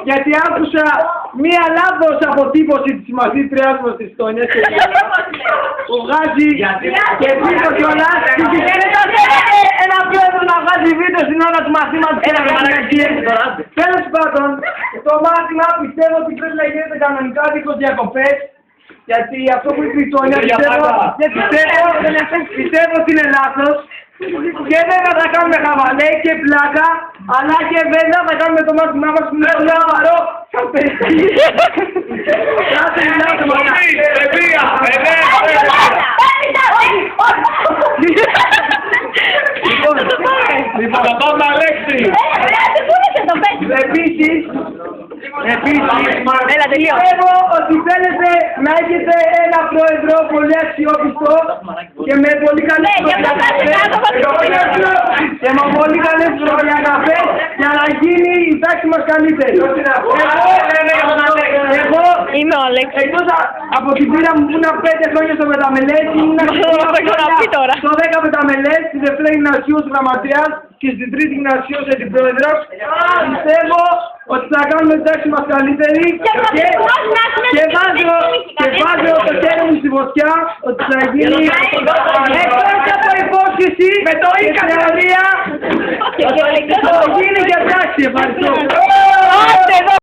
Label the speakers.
Speaker 1: γιατί άκουσα μία λάθος αποτύπωση της μαθήτριάς μας της Τόνιας που βγάζει και βίντεο κιόλας. Ένα πρόεδρο να βγάζει βίντεο στην ώρα του μαθήματος και να βγάζει. Τέλος πάντων, το μάθημα πιστεύω ότι πρέπει να γίνεται κανονικά δίχως διακοπές. Γιατί αυτό που είπε η Τόνια πιστεύω ότι είναι λάθος. Και δεν θα κάνουμε χαβαλέ και πλάκα, αλλά και βέβαια θα κάνουμε το μάθημά μας που είναι πολύ σοβαρό. Κάθε μιλάτε μάνα.
Speaker 2: Λοιπόν, θα πάμε Αλέξη.
Speaker 1: Επίσης, πιστεύω ότι θέλετε να έχετε ένα πρόεδρο πολύ αξιόπιστο και με πολύ καλές προδιαγραφές για να γίνει η τάξη μας καλύτερη. Εγώ
Speaker 3: είμαι ο Αλέξης.
Speaker 1: Εκτός από την πείρα μου που ήμουν 5 χρόνια στο Μεταμελές, ήμουν στο 10 Μεταμελές, στη δεύτερη γυμνασίου ως γραμματέας και στην τρίτη γυμνασίου ως αντιπρόεδρος. Πιστεύω ότι θα κάνουμε την τάξη μας καλύτερη και βάζω το χέρι μου στη φωτιά ότι θα γίνει εκτός από υπόσχεση με το ΙΚΑ θεωρία θα γίνει και πράξη. Ευχαριστώ.